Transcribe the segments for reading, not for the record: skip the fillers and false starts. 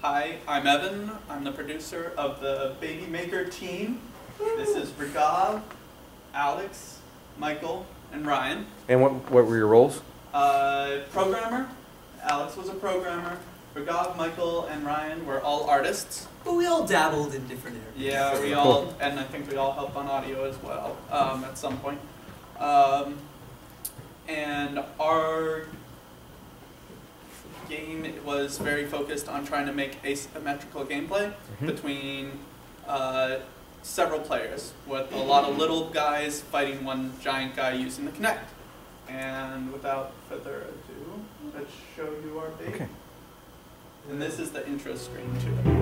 Hi, I'm Evan. I'm the producer of the Baby Maker team. This is Ragav, Alex, Michael, and Ryan. And what were your roles? Programmer. Alex was a programmer. Ragav, Michael, and Ryan were all artists. But we all dabbled in different areas. Yeah, we all, and I think we all helped on audio as well at some point. And our game was very focused on trying to make asymmetrical gameplay between several players, with a lot of little guys fighting one giant guy using the Kinect. And without further ado, let's show you our baby. Okay. And this is the intro screen to it.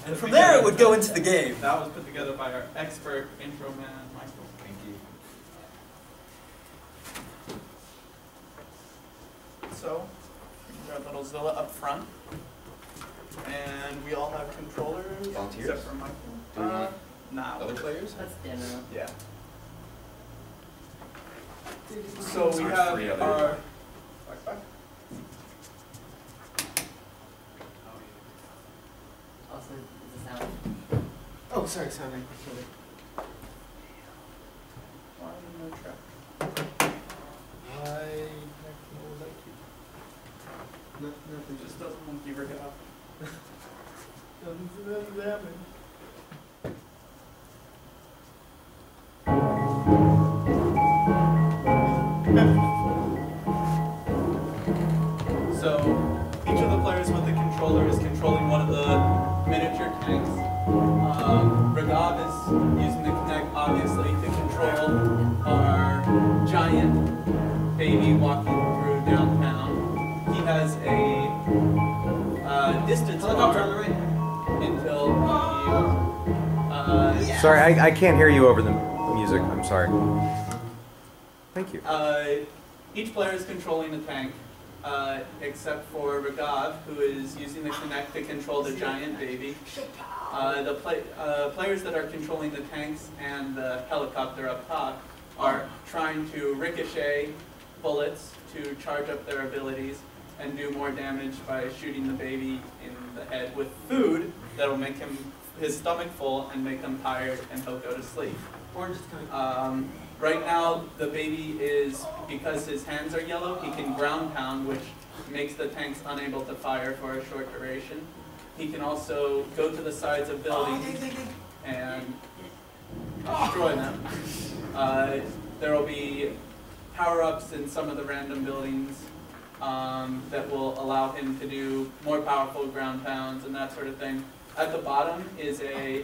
And from there it would go into the game. That was put together by our expert intro man, Michael. Thank you. So, we got LilZilla up front. And we all have controllers. Volunteers? Except for Michael. Nah. Other players? That's demo. Yeah. So we have our... Also, the sound. Oh, sorry. Why no track? Nothing. Just doesn't want you to rig it up. Doesn't happen. So each of the players with the controller is controlling one of the miniature tanks. Ragav is using the Kinect, obviously, to control our giant baby walking through downtown. He has a distance bar until he... Sorry, I can't hear you over the music. I'm sorry. Thank you. Each player is controlling a tank, except for Ragav, who is using the Kinect to control the giant baby. The players that are controlling the tanks and the helicopter up top are trying to ricochet bullets to charge up their abilities and do more damage by shooting the baby in the head with food that will make his stomach full and make him tired, and he'll go to sleep. Right now, the baby is, because his hands are yellow, he can ground pound, which makes the tanks unable to fire for a short duration. He can also go to the sides of buildings and destroy them. There will be power-ups in some of the random buildings that will allow him to do more powerful ground pounds and that sort of thing. At the bottom is the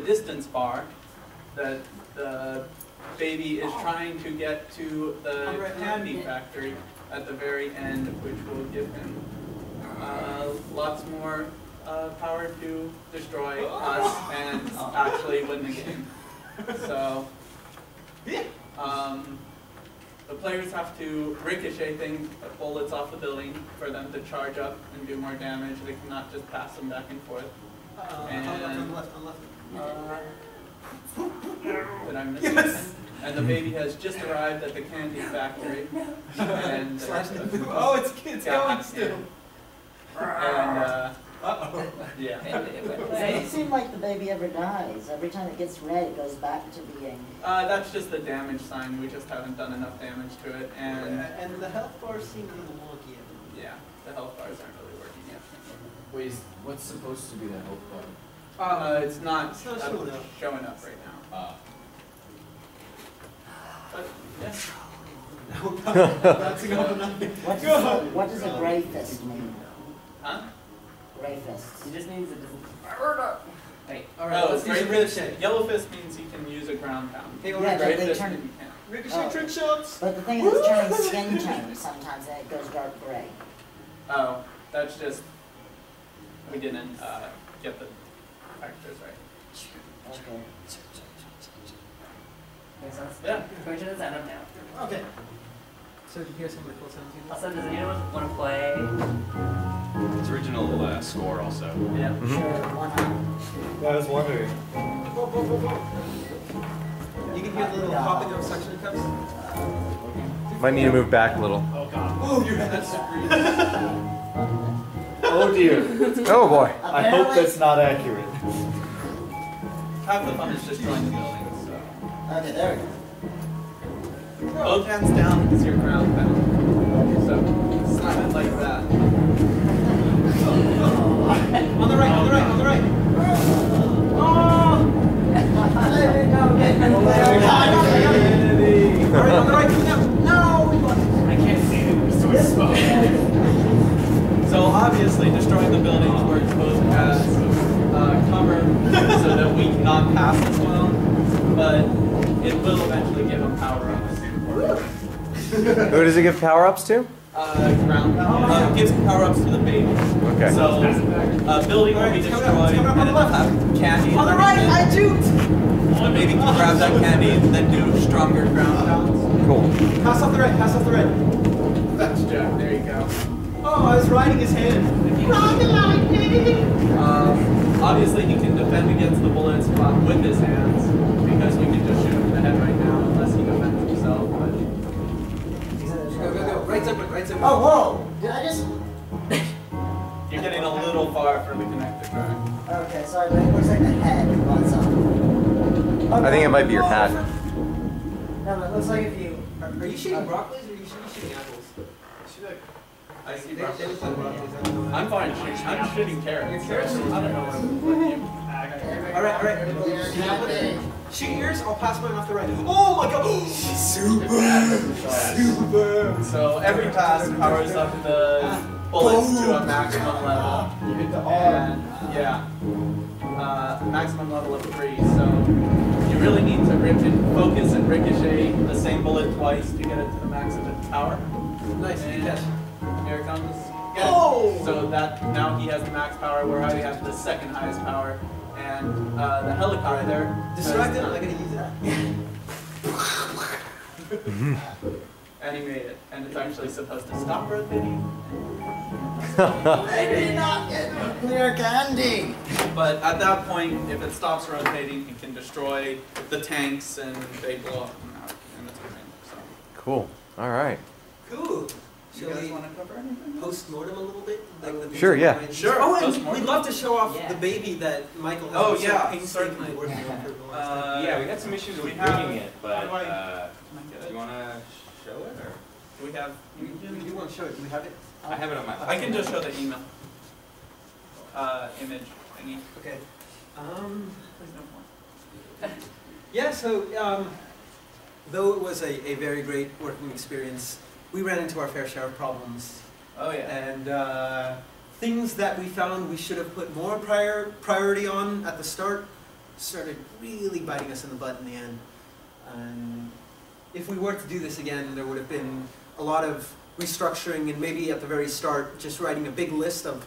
distance bar that the baby is trying to get to the candy factory at the very end, which will give him lots more power to destroy us and actually win the game. So, the players have to ricochet things, bullets off the building for them to charge up and do more damage. They cannot just pass them back and forth. And did I miss anything? And the baby has just arrived at the candy factory. And Oh, it's going still. And yeah. Doesn't seem like the baby ever dies. Every time it gets red, it goes back to being... That's just the damage sign. We just haven't done enough damage to it. And the health bars seem a little wonky. Yeah, the health bars aren't really working yet. Wait, what's supposed to be the health bar? It's not showing up right now. But, yeah. What does a gray fist mean? Huh? Gray fist. He just means it doesn't. Wait. Alright, Oh, let's do some Great Fist. ricochet. Yellow Fist means he can use a ground pound. Hey, Yeah, alright, but Great they Fist turn- means he can't. ricochet Oh. trick shots! But the thing is, it's turning skin tone sometimes, and it goes dark gray. Oh, that's just, we didn't get the factors right. Okay. Okay, so let's Yeah. go to the setup now. Okay. So did you hear some of the cool sounds you did? Also, does anyone want to play? His original score also. Yeah. Sure, why not? Yeah, I was wondering. You can hear the little popping of suction cups? Might need to move back a little. Oh, your head's Oh dear. Oh boy. I hope that's not accurate. Half the fun is destroying the building, so. Okay, there we go. Both hands down is your ground pound. So, slam it like that. On the right, on the right, on the right! There we go, getting it Alright, on the right, coming up! No! I can't see it. We're so slow. So obviously, destroying the buildings works both as cover so that we cannot pass as well, but it will eventually give them power-ups. Who does it give power-ups to? Ground pound. Gives power-ups to the baby. Okay. So a building will be destroyed and it'll have candy. On the right, I juked! The baby can grab that candy and then do stronger ground pounds. Cool. Pass off the right, pass off the right. That's Jack. There you go. Oh, I was riding his hand. Obviously, he can defend against the bullets with his hands because we can just shoot him in the head right now unless he defends himself. But Go, go, go. Right zipper, right zipper. Oh, whoa! Did I just... you're getting a little far from the connector track. Okay, sorry, but it looks like the head wants something. I think it might be your hat. No, but it looks like if you... Are you shooting broccolis or are you shooting apples? I see. They look like broccolis. I don't know. I'm fine shooting. I'm shooting carrots. Your carrots? I don't know what you. Alright, alright. Shoot yours, I'll pass mine off the right. Oh my god! Super! So every pass powers up the bullets to a maximum level. And yeah, maximum level of 3. So you really need to focus and ricochet the same bullet twice to get it to the max of its power. Nice, good catch. Here it comes. Get it. Oh! So that now he has the max power, where I have the second highest power, and the helicopter. Distracted, I'm not gonna use it. And he made it, and it's actually supposed to stop rotating. I did not get nuclear candy! But at that point, if it stops rotating, it can destroy the tanks, and they blow up and it's good. So, Cool. All right. Cool. you Shall guys we want to cover anything? post-mortem a little bit? Like the Sure, yeah. Sure, Oh, and post-mortem. we'd love to show off Yeah. the baby that Michael has Oh, been so yeah, painstakingly certainly. working on for the last time. Yeah, we had some issues we with have- bringing it, but how do I- do Can I get it? you want to show it or? Do we have? We do want to show it. Do we have it? I have it on my. I can just show the email. Image thingy. Okay. There's no point. Yeah, so though it was a very great working experience, we ran into our fair share of problems. Oh yeah. And things that we found we should have put more priority on at the start started really biting us in the butt in the end. And if we were to do this again, there would have been a lot of restructuring and maybe at the very start just writing a big list of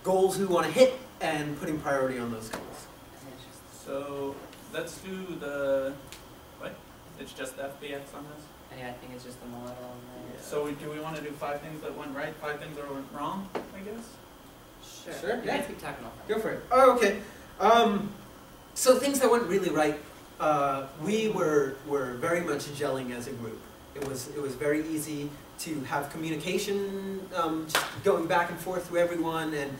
goals we want to hit and putting priority on those goals. So let's do the what? It's just the FBX on this. Yeah, I think it's just the model on there. So do we want to do 5 things that went right, 5 things that went wrong? I guess. Sure, You yeah. guys keep talking about that. Go for it. Oh, okay. So things that went really right, we were very much gelling as a group. It was very easy to have communication, just going back and forth through everyone, and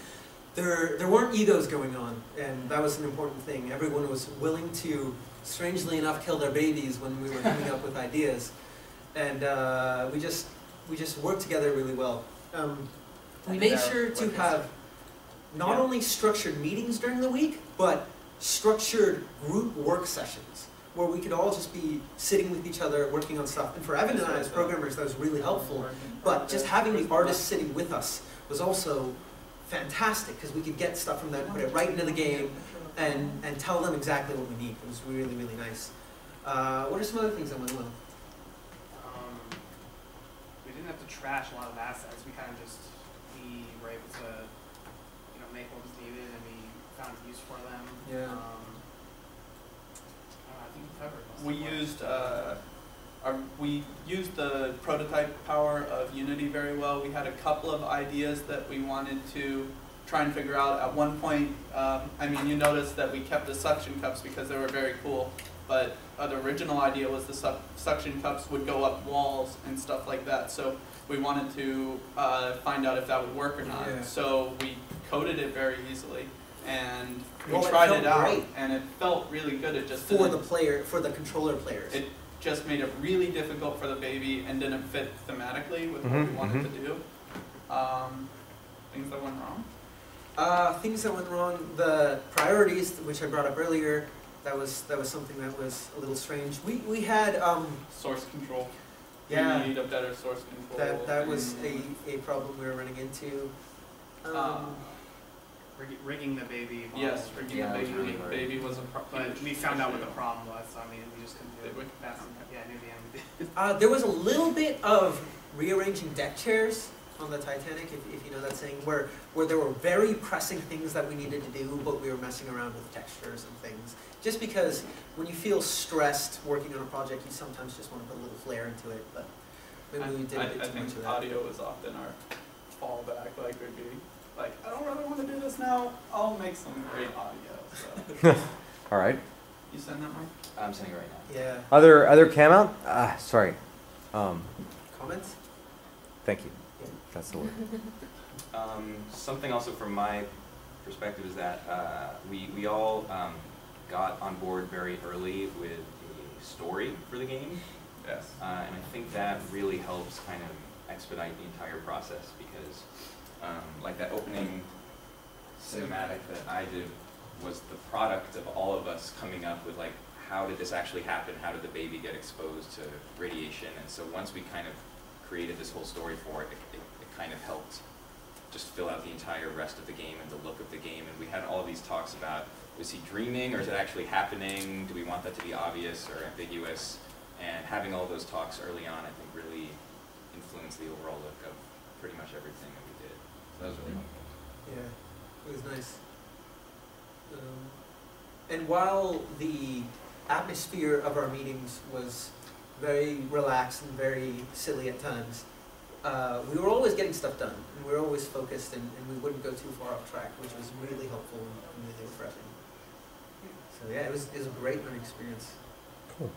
there weren't egos going on, and that was an important thing. Everyone was willing to, strangely enough, kill their babies when we were coming up with ideas, and we just worked together really well. We made sure to have not only structured meetings during the week, but structured group work sessions where we could all just be sitting with each other working on stuff. And for Evan and I as programmers, that was really helpful. But just having the artists sitting with us was also fantastic because we could get stuff from that, put it right into the game, and tell them exactly what we need. It was really, really nice. What are some other things that went well? We didn't have to trash a lot of assets. We were able to, make what was needed, and we found use for them. Yeah. I think we covered most We of it. used the prototype power of Unity very well. We had a couple of ideas that we wanted to try and figure out. At one point, you noticed that we kept the suction cups because they were very cool, but the original idea was the suction cups would go up walls and stuff like that. So we wanted to find out if that would work or not. Yeah. So we coded it very easily, and we Well, it tried felt it out, great. and it felt really good. It just For didn't- the controller players. It just made it really difficult for the baby and didn't fit thematically with what we wanted to do. Things that went wrong? Things that went wrong, the priorities, which I brought up earlier, that was something that was a little strange. We had Source control. yeah, We need a better source control. that was and, a problem we were running into. Rigging the baby model. yes, rigging Yeah, the it was really hard. baby was a problem. But we found out what the problem was, so we just couldn't do Did we? it fast enough. Yeah, near the end. There was a little bit of rearranging deck chairs on the Titanic, if you know that saying, where there were very pressing things that we needed to do, but we were messing around with textures and things. Just because when you feel stressed working on a project, you sometimes just want to put a little flair into it, but maybe we did a bit I too much think of that. audio was often our fallback. Like we'd be like, I don't really want to do this now. I'll make some great audio. So. All right. You send that, Mark? I'm sending it right now. Yeah. Other cam out? Sorry. Comments? Thank you. That's the word. Something also from my perspective is that we all got on board very early with a story for the game. Yes. And I think that really helps kind of expedite the entire process because like that opening cinematic that I did was the product of all of us coming up with like, how did this actually happen? How did the baby get exposed to radiation? And so once we kind of created this whole story for it, it kind of helped just fill out the entire rest of the game and the look of the game. And we had all these talks about, was he dreaming or is it actually happening? Do we want that to be obvious or ambiguous? And having all those talks early on, I think really influenced the overall look of pretty much everything that we did. So that was really helpful. Yeah, it was nice. And while the atmosphere of our meetings was very relaxed and very silly at times, we were always getting stuff done, and we were always focused, and we wouldn't go too far off track, which was really helpful and really refreshing. So yeah, it was a great learning experience. Cool.